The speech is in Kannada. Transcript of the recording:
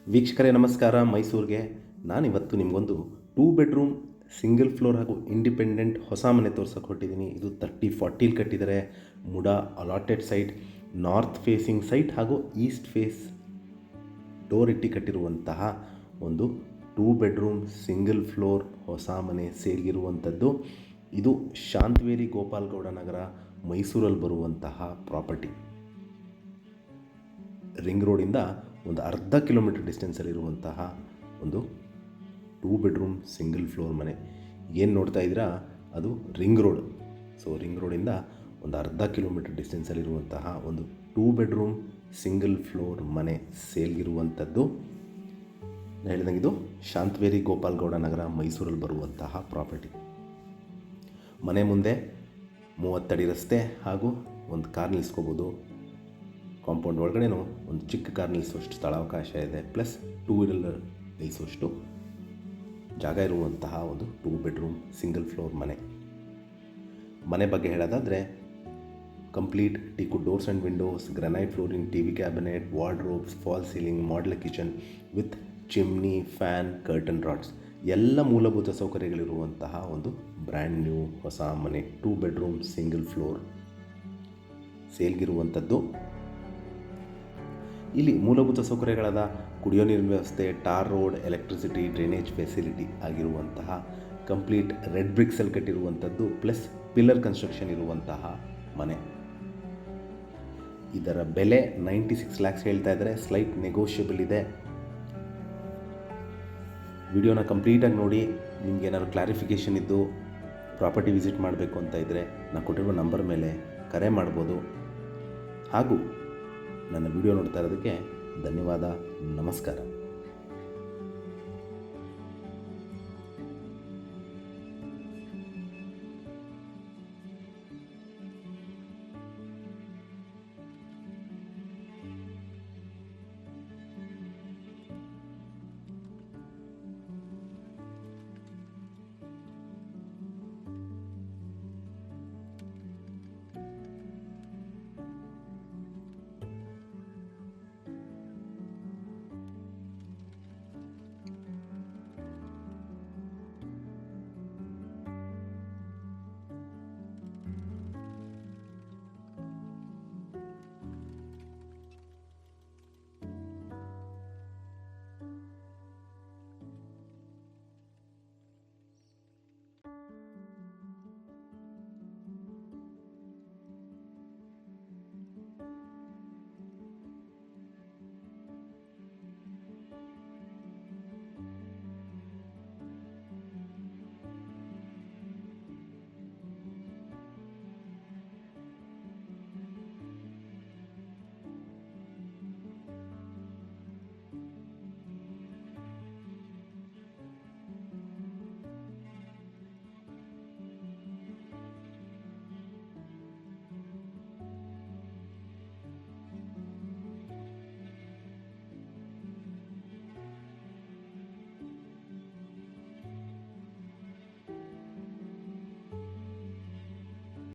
ವೀಕ್ಷಕರೇ ನಮಸ್ಕಾರ. ಮೈಸೂರಿಗೆ ನಾನಿವತ್ತು ನಿಮಗೊಂದು 2 ಬೆಡ್ರೂಮ್ ಸಿಂಗಲ್ ಫ್ಲೋರ್ ಹಾಗೂ ಇಂಡಿಪೆಂಡೆಂಟ್ ಹೊಸ ಮನೆ ತೋರ್ಸೋಕೆ ಹೊರಟಿದ್ದೀನಿ. ಇದು 30-40 ಕಟ್ಟಿದ್ದಾರೆ. MUDA allotted site, north facing site ಹಾಗೂ ಈಸ್ಟ್ ಫೇಸ್ ಡೋರ್ ಇಟ್ಟು ಕಟ್ಟಿರುವಂತಹ ಒಂದು 2 ಬೆಡ್ರೂಮ್ ಸಿಂಗಲ್ ಫ್ಲೋರ್ ಹೊಸ ಮನೆ ಸೇಲ್ಗಿರುವಂಥದ್ದು. ಇದು ಶಾಂತವೇರಿ ಗೋಪಾಲಗೌಡ ನಗರ, ಮೈಸೂರಲ್ಲಿ ಬರುವಂತಹ ಪ್ರಾಪರ್ಟಿ. ರಿಂಗ್ ರೋಡಿಂದ ಒಂದು ಅರ್ಧ ಕಿಲೋಮೀಟರ್ ಡಿಸ್ಟೆನ್ಸಲ್ಲಿರುವಂತಹ ಒಂದು 2 ಬೆಡ್ರೂಮ್ ಸಿಂಗಲ್ ಫ್ಲೋರ್ ಮನೆ. ಏನು ನೋಡ್ತಾ ಇದ್ದೀರಾ ಅದು ರಿಂಗ್ ರೋಡ್. ಸೊ ರಿಂಗ್ ರೋಡಿಂದ ಒಂದು ಅರ್ಧ ಕಿಲೋಮೀಟರ್ ಡಿಸ್ಟೆನ್ಸಲ್ಲಿರುವಂತಹ ಒಂದು 2 ಬೆಡ್ರೂಮ್ ಸಿಂಗಲ್ ಫ್ಲೋರ್ ಮನೆ ಸೇಲ್ಗಿರುವಂಥದ್ದು. ನಾನು ಹೇಳಿದಂಗೆ ಇದು ಶಾಂತವೇರಿ ಗೋಪಾಲಗೌಡ ನಗರ, ಮೈಸೂರಲ್ಲಿ ಬರುವಂತಹ ಪ್ರಾಪರ್ಟಿ. ಮನೆ ಮುಂದೆ 30 ಅಡಿ ರಸ್ತೆ ಹಾಗೂ ಒಂದು ಕಾರ್ ನಿಲ್ಲಿಸ್ಕೋಬೋದು. ಕಾಂಪೌಂಡ್ ಒಳಗಡೆನೂ ಒಂದು ಚಿಕ್ಕ ಕಾರ್ ನಿಲ್ಲಿಸುವಷ್ಟು ಸ್ಥಳಾವಕಾಶ ಇದೆ, ಪ್ಲಸ್ 2 ವೀಲರ್ ನಿಲ್ಲಿಸುವಷ್ಟು ಜಾಗ ಇರುವಂತಹ ಒಂದು 2 ಬೆಡ್ರೂಮ್ ಸಿಂಗಲ್ ಫ್ಲೋರ್ ಮನೆ. ಮನೆ ಬಗ್ಗೆ ಹೇಳೋದಾದರೆ complete ಟೀಕುಡ್ doors and Windows, granite flooring, TV cabinet, wardrobes, fall ceiling, modular kitchen with chimney, fan, curtain rods ಎಲ್ಲ ಮೂಲಭೂತ ಸೌಕರ್ಯಗಳಿರುವಂತಹ ಒಂದು ಬ್ರ್ಯಾಂಡ್ ನ್ಯೂ ಹೊಸ ಮನೆ 2 ಬೆಡ್ರೂಮ್ ಸಿಂಗಲ್ ಫ್ಲೋರ್ ಸೇಲ್ಗಿರುವಂಥದ್ದು. ಇಲ್ಲಿ ಮೂಲಭೂತ ಸೌಕರ್ಯಗಳಾದ ಕುಡಿಯೋ ನೀರಿನ ವ್ಯವಸ್ಥೆ, tar road, electricity, drainage facility ಆಗಿರುವಂತಹ ಕಂಪ್ಲೀಟ್ ರೆಡ್ ಬ್ರಿಕ್ಸಲ್ಲಿ ಕಟ್ಟಿರುವಂಥದ್ದು, ಪ್ಲಸ್ ಪಿಲ್ಲರ್ ಕನ್ಸ್ಟ್ರಕ್ಷನ್ ಇರುವಂತಹ ಮನೆ. ಇದರ ಬೆಲೆ 96 lakhs ಹೇಳ್ತಾ ಇದ್ದಾರೆ. ಸ್ಲೈಟ್ ನೆಗೋಷಿಯಬಲ್ ಇದೆ. ವಿಡಿಯೋನ ಕಂಪ್ಲೀಟಾಗಿ ನೋಡಿ. ನಿಮ್ಗೆ ಏನಾದ್ರು ಕ್ಲಾರಿಫಿಕೇಷನ್ ಇದ್ದು ಪ್ರಾಪರ್ಟಿ ವಿಸಿಟ್ ಮಾಡಬೇಕು ಅಂತ ಇದ್ದರೆ ನಾನು ಕೊಟ್ಟಿರುವ ನಂಬರ್ ಮೇಲೆ ಕರೆ ಮಾಡ್ಬೋದು. ಹಾಗೂ ನನ್ನ ವಿಡಿಯೋ ನೋಡ್ತಾ ಇರೋದಕ್ಕೆ ಧನ್ಯವಾದ. ನಮಸ್ಕಾರ.